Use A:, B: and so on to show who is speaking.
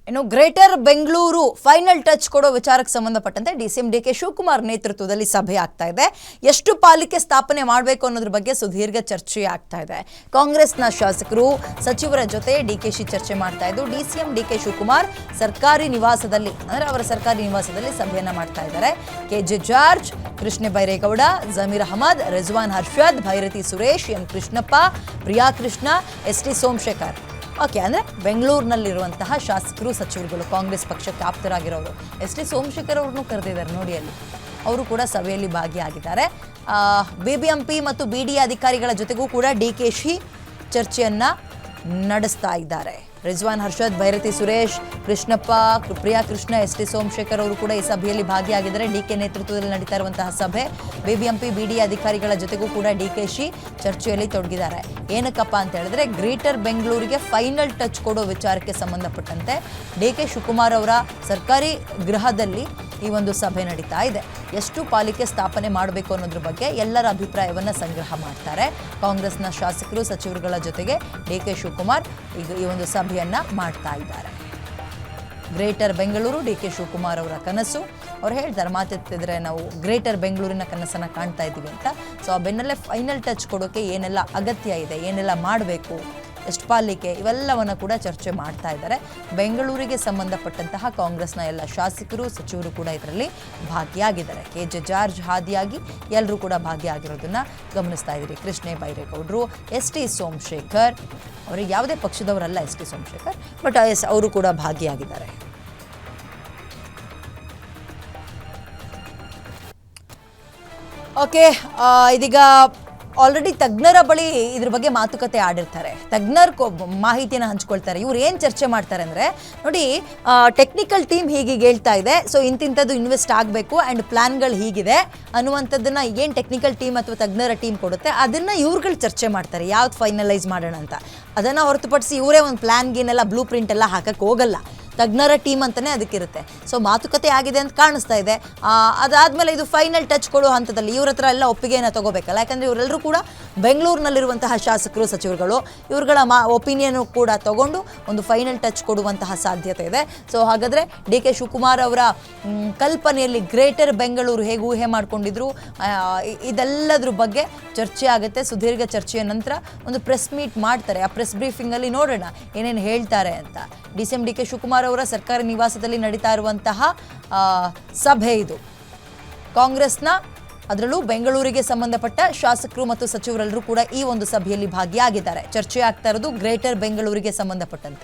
A: ಇನ್ನು greater Bengaluru final touch ಕೊಡೋ ವಿಚಾರಕ್ಕೆ ಸಂಬಂಧಪಟ್ಟಂತೆ ಡಿಸಿಎಂ ಡಿಕೆ ಶಿವಕುಮಾರ್ ನೇತೃತ್ವದಲ್ಲಿ ಸಭೆ ಆಗ್ತಾ ಇದೆ. ಎಷ್ಟು ಪಾಲಿಕೆ ಸ್ಥಾಪನೆ ಮಾಡಬೇಕು ಅನ್ನೋದ್ರ ಬಗ್ಗೆ ಸುದೀರ್ಘ ಚರ್ಚೆ ಆಗ್ತಾ ಇದೆ. ಕಾಂಗ್ರೆಸ್ನ ಶಾಸಕರು ಸಚಿವರ ಜೊತೆ ಡಿಕೆಶಿ ಚರ್ಚೆ ಮಾಡ್ತಾ ಇದ್ದು ಡಿಸಿಎಂ ಡಿಕೆ ಶಿವಕುಮಾರ್ ಸರ್ಕಾರಿ ನಿವಾಸದಲ್ಲಿ ಅಂದ್ರೆ ಅವರ ಸರ್ಕಾರಿ ನಿವಾಸದಲ್ಲಿ ಸಭೆಯನ್ನ ಮಾಡ್ತಾ ಇದ್ದಾರೆ. ಕೆಜೆ ಜಾರ್ಜ್, ಕೃಷ್ಣ ಬೈರೇಗೌಡ, ಜಮೀರ್ ಅಹಮದ್, ರಿಜ್ವಾನ್ ಹರ್ಷದ್, ಭೈರತಿ ಸುರೇಶ್, ಎಂ ಕೃಷ್ಣಪ್ಪ, ಪ್ರಿಯಾ ಕೃಷ್ಣ, ಎಸ್.ಟಿ. ಸೋಮಶೇಖರ್. ಓಕೆ, ಅಂದರೆ ಬೆಂಗಳೂರಿನಲ್ಲಿರುವಂತಹ ಶಾಸಕರು ಸಚಿವರುಗಳು ಕಾಂಗ್ರೆಸ್ ಪಕ್ಷಕ್ಕೆ ಆಪ್ತರಾಗಿರೋರು ಎಸ್.ಟಿ. ಸೋಮಶೇಖರ್ ಅವ್ರನ್ನೂ ಕರೆದಿದ್ದಾರೆ ನೋಡಿ. ಅಲ್ಲಿ ಅವರು ಕೂಡ ಸಭೆಯಲ್ಲಿ ಭಾಗಿಯಾಗಿದ್ದಾರೆ. ಬಿಬಿಎಂಪಿ ಮತ್ತು ಬಿಡಿ ಅಧಿಕಾರಿಗಳ ಜೊತೆಗೂ ಕೂಡ ಡಿಕೆಶಿ ಚರ್ಚೆಯನ್ನ ನಡೆಸ್ತಾ ಇದ್ದಾರೆ. ರಿಜ್ವಾನ್ ಹರ್ಷದ್, ಭೈರತಿ ಸುರೇಶ್, ಕೃಷ್ಣಪ್ಪ, ಪ್ರಿಯಾ ಕೃಷ್ಣ, ಎಸ್.ಟಿ. ಸೋಮಶೇಖರ್ ಅವರು ಕೂಡ ಈ ಸಭೆಯಲ್ಲಿ ಭಾಗಿಯಾಗಿದ್ದಾರೆ. ಡಿಕೆ ನೇತೃತ್ವದಲ್ಲಿ ನಡೀತಾ ಇರುವಂತಹ ಸಭೆ. ಬಿಬಿಎಂಪಿ ಬಿಡಿ ಅಧಿಕಾರಿಗಳ ಜೊತೆಗೂ ಕೂಡ ಡಿಕೆಶಿ ಚರ್ಚೆಯಲ್ಲಿ ತೊಡಗಿದ್ದಾರೆ. ಏನಕ್ಕಪ್ಪ ಅಂತ ಹೇಳಿದ್ರೆ ಗ್ರೇಟರ್ ಬೆಂಗಳೂರಿಗೆ ಫೈನಲ್ ಟಚ್ ಕೊಡೋ ವಿಚಾರಕ್ಕೆ ಸಂಬಂಧಪಟ್ಟಂತೆ ಡಿಕೆ ಶಿವಕುಮಾರ್ ಅವರ ಸರ್ಕಾರಿ ಗೃಹದಲ್ಲಿ ಈ ಒಂದು ಸಭೆ ನಡೀತಾ ಇದೆ. ಎಷ್ಟು ಪಾಲಿಕೆ ಸ್ಥಾಪನೆ ಮಾಡಬೇಕು ಅನ್ನೋದ್ರ ಬಗ್ಗೆ ಎಲ್ಲರ ಅಭಿಪ್ರಾಯವನ್ನು ಸಂಗ್ರಹ ಮಾಡ್ತಾರೆ. ಕಾಂಗ್ರೆಸ್ನ ಶಾಸಕರು ಸಚಿವರುಗಳ ಜೊತೆಗೆ ಡಿಕೆ ಶಿವಕುಮಾರ್ ಈಗ ಈ ಒಂದು ಸಭೆಯನ್ನ ಮಾಡ್ತಾ ಇದ್ದಾರೆ. ಗ್ರೇಟರ್ ಬೆಂಗಳೂರು ಡಿಕೆ ಶಿವಕುಮಾರ್ ಅವರ ಕನಸು. ಅವ್ರು ಹೇಳ್ತಾರೆ, ಮಾತೆತ್ತಿದ್ರೆ ನಾವು ಗ್ರೇಟರ್ ಬೆಂಗಳೂರಿನ ಕನಸನ್ನು ಕಾಣ್ತಾ ಇದ್ದೀವಿ ಅಂತ. ಸೊ ಆ ಬೆನ್ನಲ್ಲೇ ಫೈನಲ್ ಟಚ್ ಕೊಡೋಕೆ ಏನೆಲ್ಲ ಅಗತ್ಯ ಇದೆ, ಏನೆಲ್ಲ ಮಾಡಬೇಕು, ಎಷ್ಟು ಪಾಲಿಕೆ, ಇವೆಲ್ಲವನ್ನು ಕೂಡ ಚರ್ಚೆ ಮಾಡ್ತಾ ಇದ್ದಾರೆ. ಬೆಂಗಳೂರಿಗೆ ಸಂಬಂಧಪಟ್ಟಂತಹ ಕಾಂಗ್ರೆಸ್ನ ಎಲ್ಲ ಶಾಸಕರು ಸಚಿವರು ಕೂಡ ಇದರಲ್ಲಿ ಭಾಗಿಯಾಗಿದ್ದಾರೆ. ಕೆಜೆ ಜಾರ್ಜ್ ಹಾದಿಯಾಗಿ ಎಲ್ಲರೂ ಕೂಡ ಭಾಗಿಯಾಗಿರೋದನ್ನ ಗಮನಿಸ್ತಾ ಇದ್ದೀರಿ. ಕೃಷ್ಣ ಬೈರೇಗೌಡರು, ಎಸ್.ಟಿ. ಸೋಮಶೇಖರ್, ಅವರಿಗೆ ಯಾವುದೇ ಪಕ್ಷದವರಲ್ಲ ಎಸ್.ಟಿ. ಸೋಮಶೇಖರ್, ಬಟ್ ಅವರು ಕೂಡ ಭಾಗಿಯಾಗಿದ್ದಾರೆ. ಓಕೆ, ಇದೀಗ ಆಲ್ರೆಡಿ ತಜ್ಞರ ಬಳಿ ಇದ್ರ ಬಗ್ಗೆ ಮಾತುಕತೆ ಆಡಿರ್ತಾರೆ. ತಜ್ಞರು ಮಾಹಿತಿಯನ್ನು ಹಂಚ್ಕೊಳ್ತಾರೆ. ಇವ್ರು ಏನು ಚರ್ಚೆ ಮಾಡ್ತಾರೆ ಅಂದರೆ ನೋಡಿ, ಟೆಕ್ನಿಕಲ್ ಟೀಮ್ ಹೀಗೆ ಹೇಳ್ತಾ ಇದೆ, ಸೊ ಇಂತಿಂಥದ್ದು ಇನ್ವೆಸ್ಟ್ ಆಗಬೇಕು ಆ್ಯಂಡ್ ಪ್ಲ್ಯಾನ್ಗಳು ಹೀಗಿದೆ ಅನ್ನುವಂಥದ್ದನ್ನು ಏನು ಟೆಕ್ನಿಕಲ್ ಟೀಮ್ ಅಥವಾ ತಜ್ಞರ ಟೀಮ್ ಕೊಡುತ್ತೆ ಅದನ್ನು ಇವ್ರುಗಳು ಚರ್ಚೆ ಮಾಡ್ತಾರೆ. ಯಾವ್ದು ಫೈನಲೈಸ್ ಮಾಡೋಣ ಅಂತ. ಅದನ್ನು ಹೊರತುಪಡಿಸಿ ಇವರೇ ಒಂದು ಪ್ಲ್ಯಾನ್ಗೇನೆಲ್ಲ ಬ್ಲೂ ಪ್ರಿಂಟ್ ಎಲ್ಲ ಹಾಕಕ್ಕೆ ಹೋಗಲ್ಲ. ತಜ್ಞರ ಟೀಮ್ ಅಂತಲೇ ಅದಕ್ಕಿರುತ್ತೆ. ಸೊ ಮಾತುಕತೆ ಆಗಿದೆ ಅಂತ ಕಾಣಿಸ್ತಾ ಇದೆ. ಅದಾದಮೇಲೆ ಇದು ಫೈನಲ್ ಟಚ್ ಕೊಡೋ ಹಂತದಲ್ಲಿ ಇವ್ರ ಹತ್ರ ಎಲ್ಲ ಒಪ್ಪಿಗೆಯನ್ನು ತಗೋಬೇಕಲ್ಲ. ಯಾಕಂದರೆ ಇವರೆಲ್ಲರೂ ಕೂಡ ಬೆಂಗಳೂರಿನಲ್ಲಿರುವಂತಹ ಶಾಸಕರು ಸಚಿವರುಗಳು. ಇವ್ರುಗಳ ಒಪಿನಿಯನ್ ಕೂಡ ತಗೊಂಡು ಒಂದು ಫೈನಲ್ ಟಚ್ ಕೊಡುವಂತಹ ಸಾಧ್ಯತೆ ಇದೆ. ಸೊ ಹಾಗಾದರೆ ಡಿ ಕೆ ಶಿವಕುಮಾರ್ ಅವರ ಕಲ್ಪನೆಯಲ್ಲಿ ಗ್ರೇಟರ್ ಬೆಂಗಳೂರು ಹೇಗೆ ಊಹೆ ಮಾಡ್ಕೊಂಡಿದ್ರು, ಇದೆಲ್ಲದ್ರ ಬಗ್ಗೆ ಚರ್ಚೆ ಆಗುತ್ತೆ. ಸುದೀರ್ಘ ಚರ್ಚೆಯ ನಂತರ ಒಂದು ಪ್ರೆಸ್ ಮೀಟ್ ಮಾಡ್ತಾರೆ. ಆ ಪ್ರೆಸ್ ಬ್ರೀಫಿಂಗಲ್ಲಿ ನೋಡೋಣ ಏನೇನು ಹೇಳ್ತಾರೆ ಅಂತ. ಡಿಸಿಎಂ ಡಿ ಕೆ ಶಿವಕುಮಾರ್ ಅವರ ಸರ್ಕಾರಿ ನಿವಾಸದಲ್ಲಿ ನಡೀತಾ ಇರುವಂತಹ ಸಭೆ ಇದು. ಕಾಂಗ್ರೆಸ್ನ ಅದರಲ್ಲೂ ಬೆಂಗಳೂರಿಗೆ ಸಂಬಂಧಪಟ್ಟ ಶಾಸಕರು ಮತ್ತು ಸಚಿವರೆಲ್ಲರೂ ಕೂಡ ಈ ಒಂದು ಸಭೆಯಲ್ಲಿ ಭಾಗಿಯಾಗಿದ್ದಾರೆ. ಚರ್ಚೆ ಆಗ್ತಾ ಇರೋದು ಗ್ರೇಟರ್ ಬೆಂಗಳೂರಿಗೆ ಸಂಬಂಧಪಟ್ಟಂತೆ.